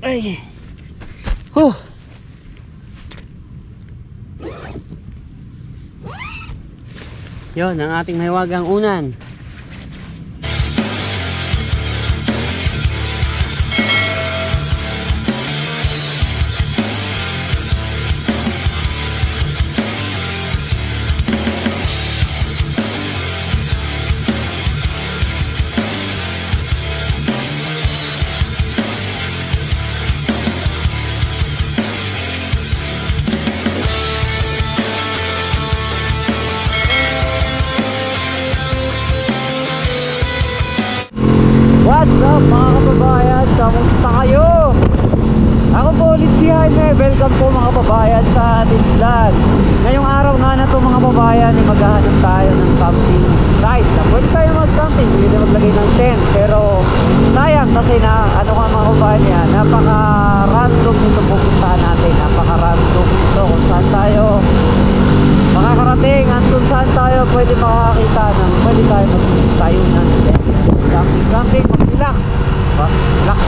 Ay. Huh. Yun ang ating mahiwagang unan. What's up mga kababayan? Kamusta kayo? Ako po ulit si Jaime. Welcome po mga kababayan sa ating vlog. Ngayong araw nga na to mga kababayan, maghahanap tayo ng camping site na pwede tayo mag-camping, pwede maglagay ng tent. Pero sayang kasi na ano ka mga kababayan yan, napaka-random nito pupuntahan natin. Napaka-random nito kung saan tayo makakarating at kung saan tayo pwede makakita ng pwede tayo mag-tayo ng tent. Camping, mag-relax. Relax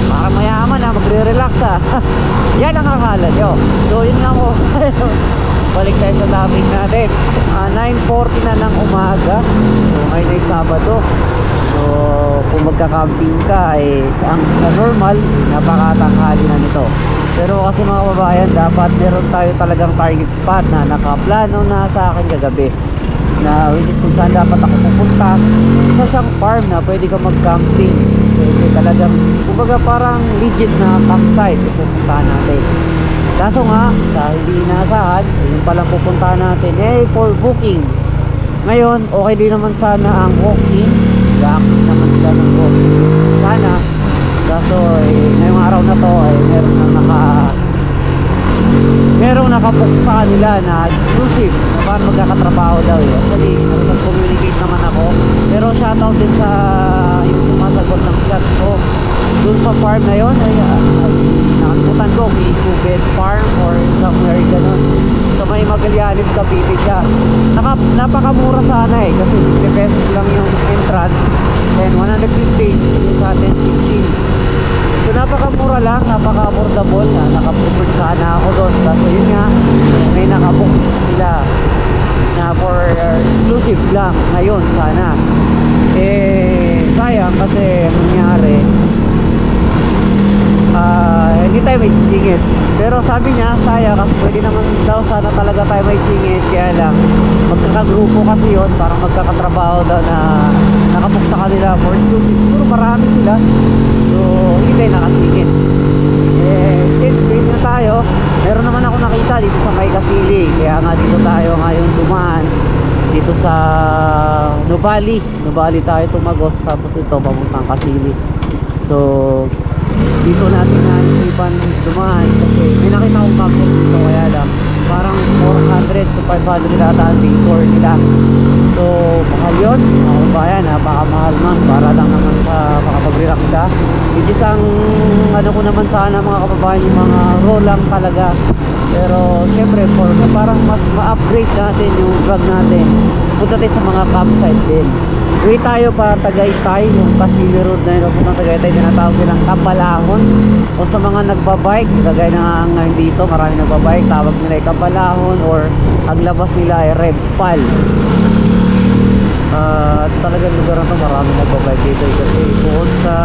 parang mayaman magre-relax yan ang akala nyo. So yun nga po. Balik tayo sa topic natin. 9:40 na ng umaga. So ngayon ay Sabado. So kung magka-camping ka ang normal napakatanghali na nito. Pero kasi mga kababayan, dapat meron tayo talagang target spot na nakaplano na sa akin kagabi, na which is kung saan dapat ako pupunta. Isa siyang farm na pwede ka mag-camping, pwede talagang kumbaga parang legit na campsite yung pupuntahan natin. Kaso nga sa hindi inaasahan, yung palang pupuntahan natin for booking. Ngayon okay din naman sana ang walk-in, ga-accept naman sila ng walk-in sana. Kaso ngayong araw na to merong nakabook sa kanila na exclusive na parang magkakatrabaho daw Actually nag-communicate naman ako, pero shoutout din sa yung sumasagot ng chat ko dun sa farm na yun. Nakalimutan ko, Kubet Farm or somewhere ganun. So may Magallanes, Cavite siya. Napakamura sana kasi 50 pesos lang yung entrance, then 150 yung sa atin 15. So napakamura lang, napaka-affordable na nakapreferred sana ako doon. Kasi yun nga, may nakabook sila na for exclusive lang ngayon sana. Sayang kasi nangyari hindi tayo may singit. Pero sabi niya sayang kasi pwede naman daw sana talaga tayo may singit. Kaya lang magkakagrupo kasi yun, parang magkakatrabaho daw na nakabook sa kanila for exclusive. Siguro marami sila, so hindi tayo nakasingit. Since pwede na tayo, meron naman ako nakita dito sa May Kasili. Kaya nga dito tayo ngayon dumaan dito sa Nubali tayo tumagos, tapos ito papuntang Kasili. So dito natin naisipan dumaan kasi may nakita akong map dito, kaya lang parang 400 to 500 ata ang tour nila. So mahal yun mga kabayan, napakamahal man para lang naman sa makapag-relax ka. Which is ang ano ko naman sana mga kababayan, yung mga raw lang talaga. Pero syempre parang mas ma-upgrade natin yung vlog natin, punta tayo sa mga campsite din. Uwi tayo pa Tagaytay, yung Kasili Road na yun papuntang Tagaytay, tinatawag silang Kabalahon. O sa mga nagbabike, kagaya na ngayon dito marami nagbabike, tawag nila ay Kabalahon, or ang labas nila ay Redpal. Talagang lugar na to marami nagbabike dito kasi bukod sa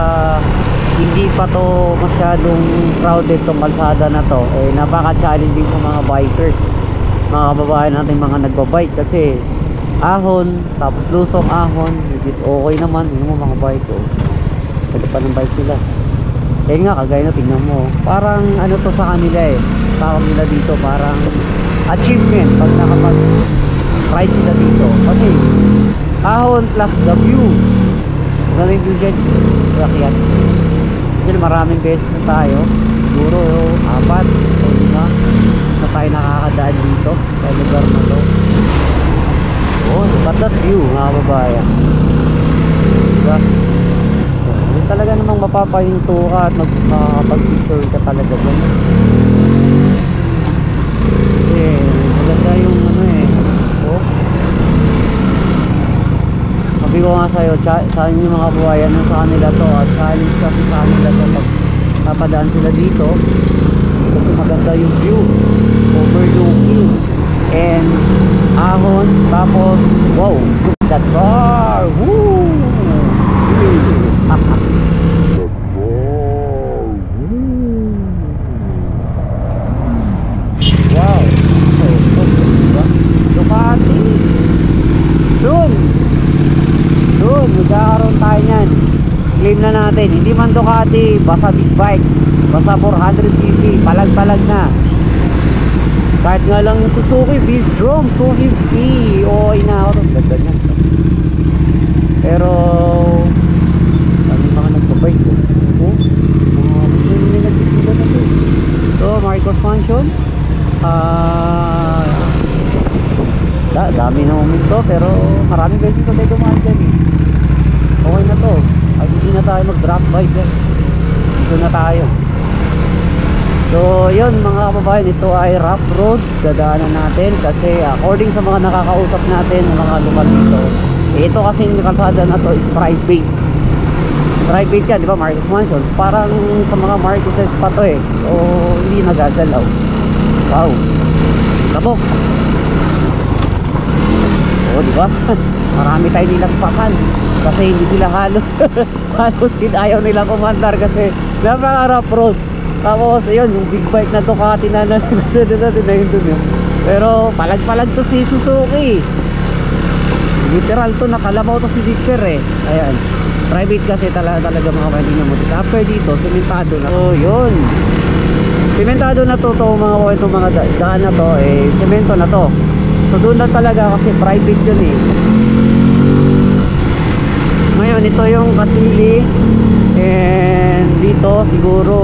hindi pa to masyadong crowded tong kalsada na to, napaka-challenging sa mga bikers, mga kababayan natin mga nagbabike, kasi ahon, tapos lusong ahon, which is okay naman. Tingnan mo mga bike pwede pa ng bike sila. Nga kagaya na tingnan mo, parang ano to sa kanila tawag nila dito parang achievement pag nakapag ride sila dito, kasi ahon plus the view. Galing din dyan rakyat. Dyan maraming beses na tayo, siguro 4 o 5 na tayo nakakadaan dito sa lugar na to. Look at that view mga kababayan, diba? Talaga namang mapapahinto ka at makakapag-picture ka talaga dyan. Kasi maganda yung ano ko nga sa'yo, sa inyo mga kababayan, sa kanila to, at challenge kasi sa kanila to pag napadaan sila dito kasi maganda yung view, overlooking and ahon, tapos wow, look at that car, woo! Wow, Ducati. Soon magkakaroon tayo nyan. Claim na natin, hindi man Ducati, basta big bike, basta 400cc, palag-palag na. Kahit nga lang yung Suzuki V-Strom 250, okay na ako. Ganda nyan. Pero kami mga nagpabike ko. May nagpipila na ito. So, Marcos Mansion. Dami na uminto, pero maraming beses ko tayo dumaan dyan eh. Okay na to. Ay, hindi na tayo mag-drop by dyan. Dito na tayo. So yun mga kababayan, ito ay rough road dadaanan natin kasi according sa mga nakakausap natin ng mga lokal dito, ito kasing kalsada na to is private yan, di ba? Marcos Mansions, parang sa mga Marcoses pa to eh, so hindi nagagalaw. Wow, labok. Oo, di ba? Marami tayo nilagpasan kasi hindi sila halos ayaw nilang kumandar kasi napaka-rough road. Tapos ayun, yung big bike na Ducati na natin na yun dun yun. Pero palag-palag to si Suzuki. Literal to, nakalabaw to si Gixxer eh. Ayan, private kasi talaga mga pwedeng na mo. After dito, sementado na. So yun, sementado na to mga kwento, mga daan na to eh, semento na to. So doon lang talaga kasi private yun eh. Ngayon ito yung Kasili, and dito siguro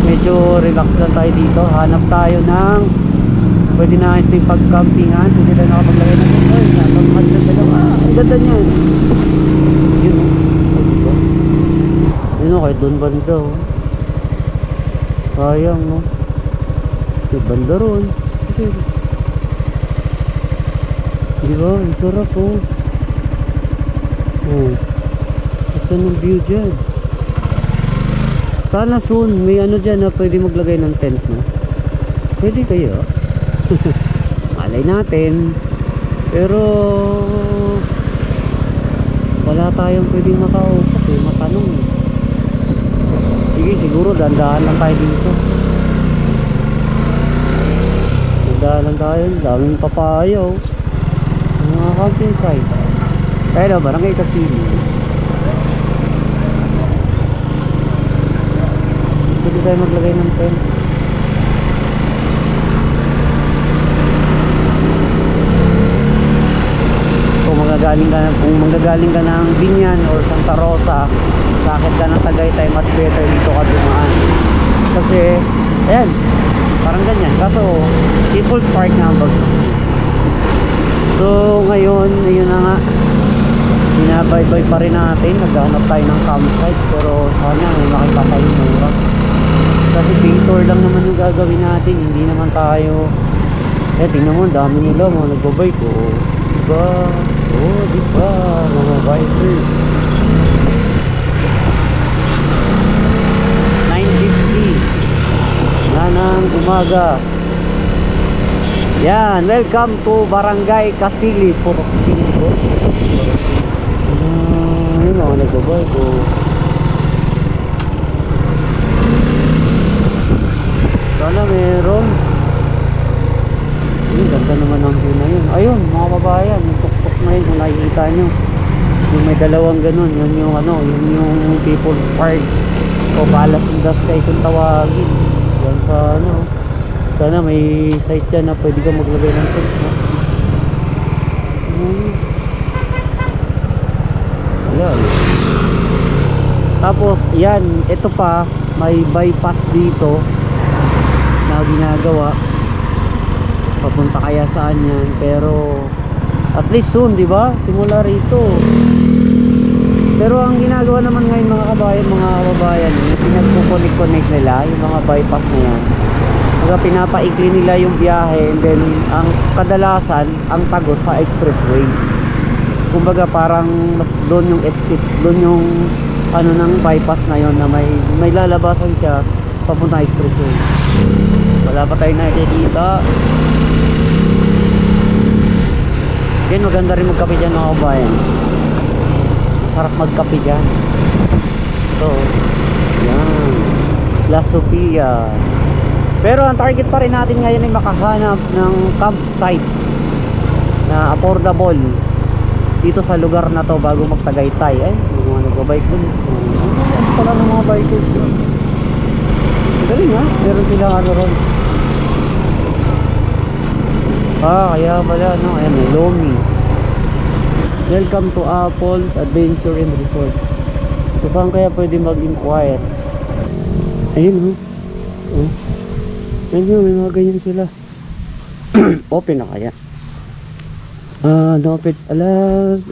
medyo relax lang tayo dito. Hanap tayo ng pwede na ito yung pag-campingan. Hindi na nakapaglagay ng oil. Ang ganda niyan. Yun o. Yun o, kahit doon banda o. Sayang no. Yung banda ron. Diba? Ang sarap o. Oh, ito ng view dyan. Sana soon may ano dyan na pwede maglagay ng tent no? Pwede kayo malay natin, pero wala tayong pwedeng makausap eh, matanong. Sige, siguro dandahan lang tayo dito. Dandahan lang tayo. Daming papaya oh. Mga camping site. Kaya barangay Kasili. Pwede tayo maglagay ng tent. Kung manggagaling ka ng Binyan or Santa Rosa, sakit ka ng Tagaytay, mas better dito ka dumaan. Kasi ayan, parang ganyan. Kaso People's Park na ang Bagsakan. So ngayon, ayun na nga, binabaybay pa rin natin, naghahanap tayo ng campsite, pero sana may makita tayo mura kasi day tour lang naman yung gagawin natin, hindi naman tayo tingnan mo, dami nila mga nagbabike oh, diba? Oh, diba mga bikers. 9:50 na ng umaga. Yan, welcome to Barangay Kasili, Purok 5. Yun ako nagbabay ko. Sana meron. Yung ganda naman ang view na yun. Ayun mga babayan, yung tuktok na yun, kung nakikita nyo, yung may dalawang ganun, yun yung ano, yun yung People's Park o Palace in the Sky kung tawagin. Yan sa ano, sana may site dyan na pwede ka maglagay ng tent no? Tapos yan, ito pa may bypass dito na ginagawa papunta kaya saan yan, pero at least soon, di ba? Simula rito. Pero ang ginagawa naman ngayon mga kababayan, yung pinagkukunik-connect nila yung mga bypass na yan, pinapaikli nila yung biyahe, and then ang kadalasan ang tagos pa expressway. kumbaga parang mas doon yung exit, doon yung ano ng bypass na yon na may lalabasan siya papunta expressway. Wala pa tayong nakikita. Yan, maganda rin magkape dyan mga kabayan. Masarap magkape dyan. So yan, La Sofia. Pero ang target pa rin natin ngayon ay makahanap ng campsite na affordable dito sa lugar na to bago magtagaytay. Ay, yung mga nagbabike dun. Ano pala ng mga bikers dun? Galing ha, meron silang ano ron. Kaya pala, no? Ayan, may Lomi. Welcome to Apples Adventure and Resort. So saan kaya pwede mag-inquire? Ayun, oh. Ayun, may mga ganyan sila. Open na kaya? No pets allowed.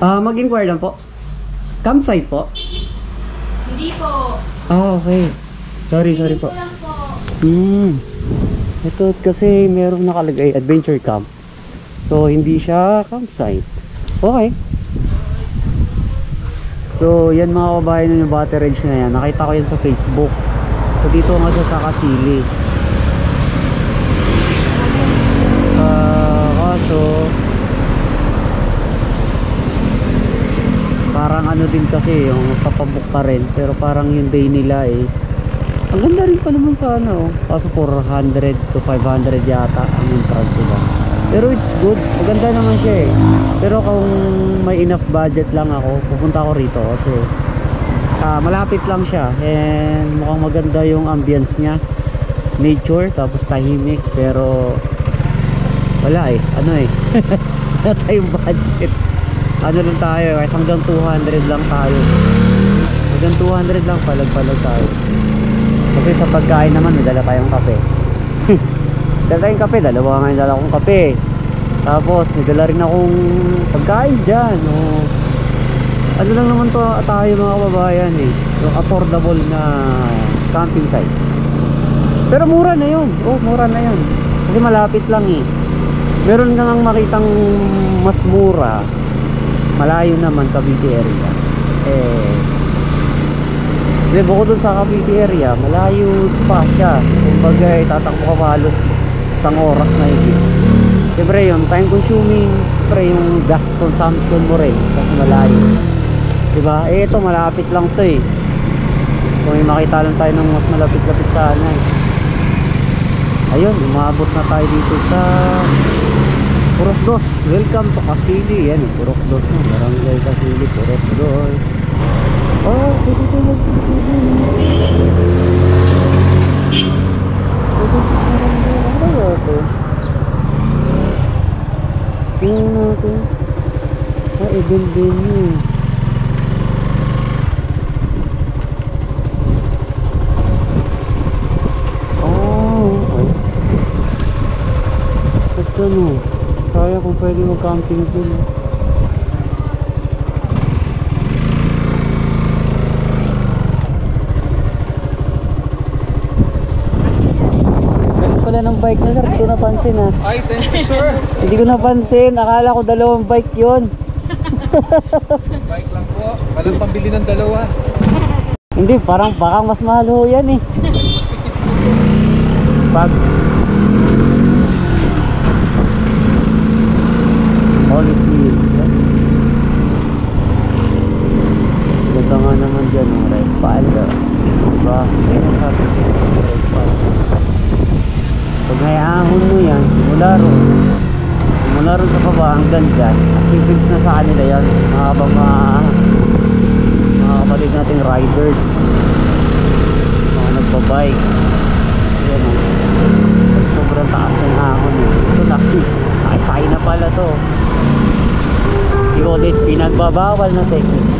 Mag-inquire lang po. Campsite po? Hindi po. Okay. Sorry po. Lang po. Ito kasi merong nakalagay adventure camp. So hindi siya campsite. Okay. So yan mga kabayan, yung battery range na yan. Nakita ko yan sa Facebook. So dito nga siya sa Kasili. Kaso parang ano din kasi yung papabook ka rin. Pero parang yung day nila is ang ganda rin pa naman sa ano. Kaso 400 to 500 yata ang entrance nila. Pero it's good, maganda naman siya eh. Pero kung may enough budget lang ako, pupunta ako rito kasi malapit lang siya. And mukhang maganda yung ambience niya, nature, tapos tahimik. Pero wala eh, ano eh wala tayong budget. Ano lang tayo, kahit hanggang 200 lang tayo. Hanggang 200 lang, palag-palag tayo. Kasi sa pagkain naman, may dala tayong kape. Dala tayong kape, dalawa nga yung dala kong kape. Tapos may dala rin akong pagkain dyan. Ano lang naman to tayo mga kababayan eh, yung affordable na camping site. Pero mura na yun. Mura na yun. Kasi malapit lang eh. Meron ka nang makitang mas mura, malayo naman, Cavite area. Kasi bukod dun sa Cavite area, malayo pa siya. Kumbaga tatakbo ka halos isang oras na higit. Siyempre yung time consuming, siyempre yung gas consumption mo rin kasi malayo, diba? Ito malapit lang to eh. Kung may makita lang tayo ng mas malapit-lapit sana eh. Ayun, umabot na tayo dito sa Purok 2. Welcome to Kasili. Yan, Purok 2 na, Barangay Kasili, Purok 2. Pwede tayo mag-Kasili. Ano ba ito? Tingnan natin. Event venue. Okay. Ito no. Kaya kung pwede mag-camping dun. Galing pala ng bike na sir. Hindi ko napansin ha. Ay, thank you sir. Hindi ko napansin. Akala ko dalawang bike yun. Bike lang po. Walang pambili ng dalawa. Hindi, parang baka mas mahal ho yan eh. Pag Holyfield. Ganda nga naman dyan ang red palo. Diba? Kaya nasabi siya red palo. Pag hayahon mo yan, simula ron sa baba hanggang dyan, achievement na sa kanila yan. Mga kapatid nating riders, mga nagbabike. Yan o. Sobrang taas ng ahon eh. Ito nakisay na pala to. Ikaw ulit, pinagbabawal na technique.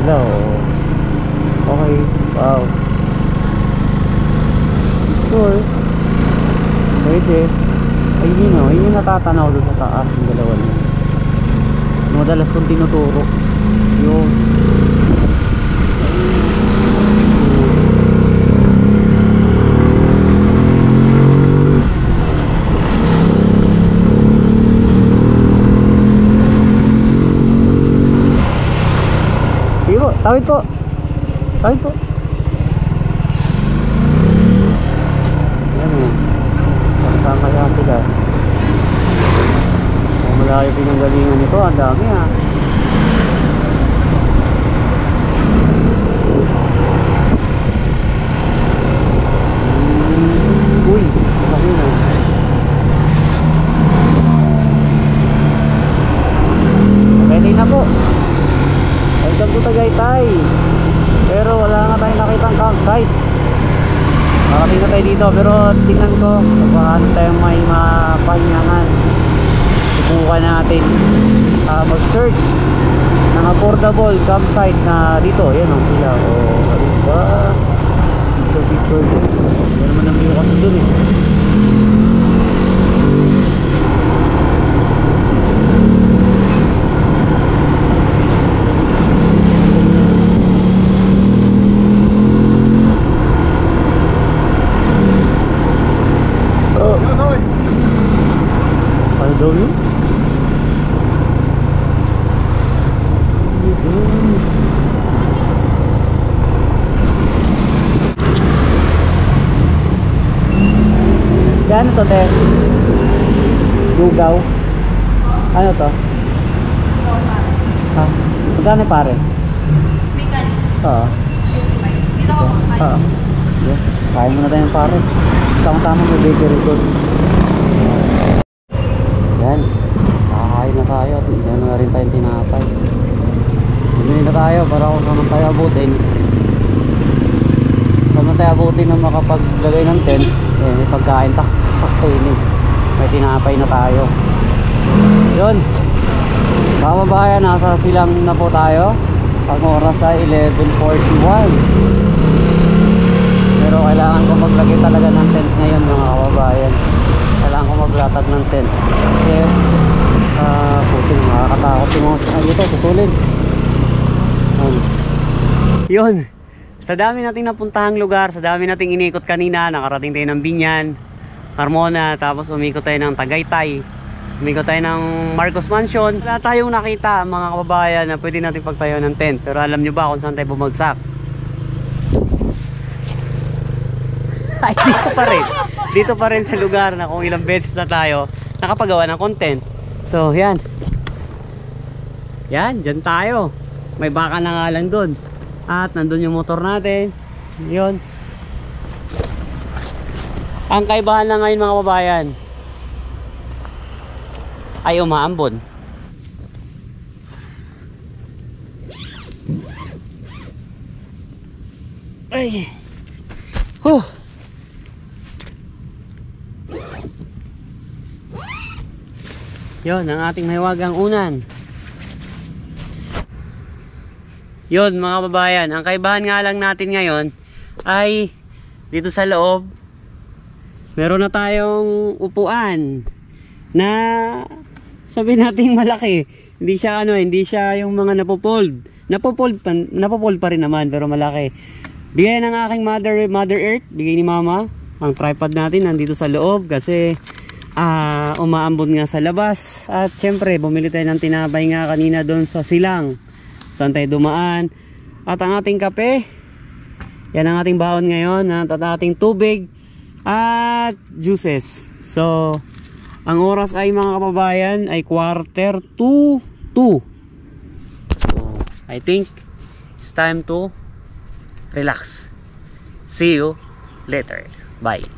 Sila o. Okay, wow. Sure. Pwede. Ayun o, yun yung natatanaw doon sa taas ng dalawa niya. Madalas kong tinuturo yung sige po, tawid po. Tawid po. Ayan o, sama kaya sila. Malayo pinanggalingan nito, ang dami ha. Uy, laki na. Okay na po. Welcome to Tagaytay. Pero wala nga tayong nakitang campsite. Makating na tayo dito, pero tingnan ko baka tayong may mapahingangan. Subukan natin mag-search ng affordable campsite na dito. Yan o sila. O diba? Picture din. Yan naman ang view kasi dun eh. Ano daw yun? Ano to, te? Lugaw? Ano to? Ikaw pares. Ha? Magkano pare? May kanin. Oo. 55. Dito ako Oo. kakain. Yeah. Kain muna tayong pare. Tama-tama may bakery doon. Yan. Nakakain na tayo. Tignan na rin tayong tinapay. Bumili na tayo para kung saan tayo abutin. Saan tayo abutin na makapaglagay ng tent. Eh, may pagkain ta. Pagkainin. May tinapay na tayo. Yun. Mga kababayan, nasa silang na po tayo. Ang oras ay 11:41. Pero kailangan ko maglagay talaga ng tent ngayon mga kababayan. Kailangan ko maglatag ng tent. Kasi puting makakatakot yung mga ito, susulin. Yun. Sa dami nating napuntahang lugar, sa dami nating inikot kanina, nakarating tayo ng Binyan, Carmona, tapos umikot tayo ng Tagaytay, umikot tayo ng Marcos Mansion. Wala tayong nakita mga kababayan na pwede natin pagtayo ng tent. Pero alam nyo ba kung saan tayo bumagsak? Ay, dito pa rin. Dito pa rin sa lugar na kung ilang beses na tayo nakapagawa ng content. So, yan. Yan, dyan tayo. May baka na nga lang doon. At nandun yung motor natin. Yun. Ang kaibahan na ngayon mga kababayan ay umaambon. Ay. Huh. Yun ang ating mahiwagang unan. Yun mga kababayan, ang kaibahan nga lang natin ngayon ay dito sa loob meron na tayong upuan na sabihin natin malaki. Hindi siya hindi siya yung mga napopold. Napopold pa rin naman pero malaki. Bigay ng aking mother earth, bigay ni mama. Ang tripod natin nandito sa loob kasi umaambon nga sa labas. At syempre bumili tayo ng tinapay nga kanina doon sa silang saan tayo dumaan. At ang ating kape, yan ang ating baon ngayon, at ating tubig at juices. So ang oras ay mga kababayan ay 1:45. So I think it's time to relax. See you later. Bye.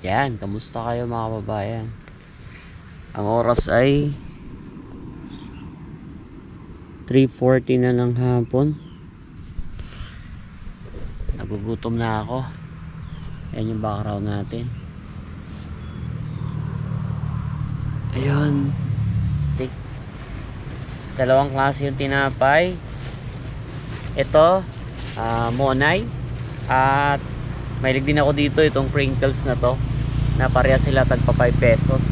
Yan, kamusta kayo mga kababayan? Ang oras ay 3:40 na ng hapon. Nagugutom na ako. Yan yung background natin. Ayun. Dalawang klase yung tinapay. Ito Monay. At mahilig din ako dito itong crinkles na to. na pareha sila tagpa 5 pesos.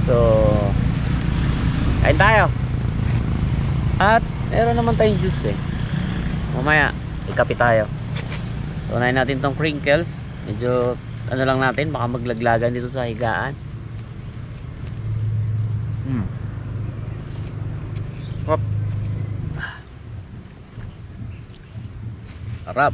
So kain tayo. At meron naman tayong juice eh. Mamaya ikapi tayo. So unahin natin tong crinkles. Medyo ano lang natin, baka maglaglagan dito sa higaan. Hop. Harap.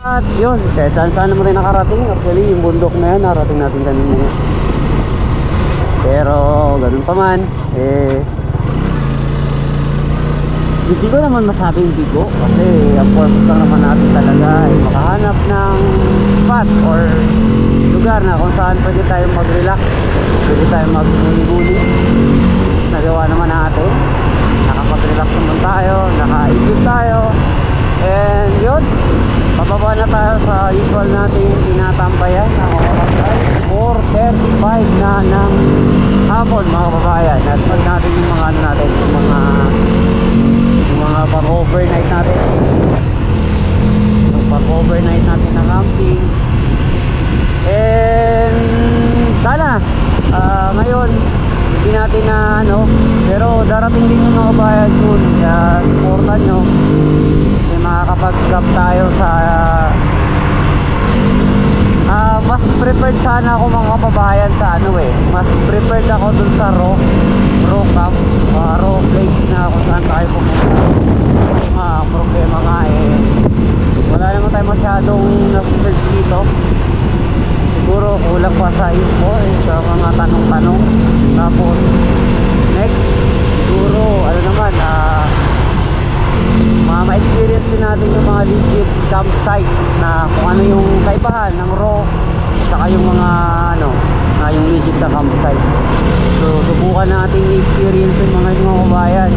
At yun, kahit saan naman rin nakarating. Actually yung bundok na yan narating natin kanina. Pero ganun pa man hindi ko naman masabing bigo. Kasi ang purpose lang naman natin talaga ay makahanap ng spot or lugar na kung saan pwede tayong mag-relax, pwede tayong mag-muni-muni. Nagawa naman natin, nakapag-relax naman tayo, nakaigit tayo. And yun, bababa na tayo sa usual nating tinatambayan na oras ay 4:35 na ng hapon mga kababayan. At pag natin yung mga ano natin, yung mga pang-overnight natin, yung pang-overnight natin na camping. And sana ngayon hindi natin na ano, pero darating din yung mga kababayan soon. Kaya supportan nyo, makakapag-camp tayo sa mas prepared sana ako mga kababayan sa ano mas prepared ako dun sa raw camp, raw place na kung saan tayo pumunta. Ang problema nga wala naman tayo masyadong nag-search dito. Siguro kulang pa sa info sa mga tanong-tanong. Tapos next siguro ano naman ma-experience din natin yung mga legit campsite na kung ano yung kaibahan ng raw saka yung mga ano yung legit na campsite. So subukan natin i-experience yung mga kabayan.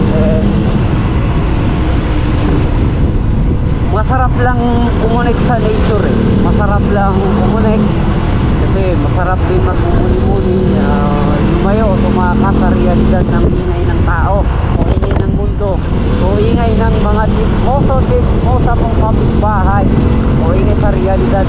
Masarap lang kumonect sa nature masarap lang kumonect kasi masarap din magmumuni-muni, lumayo, tumakas sa realidad ng ingay ng tao o ingay ng mundo o ingay ng mga chismosa mong kapitbahay o ingay sa realidad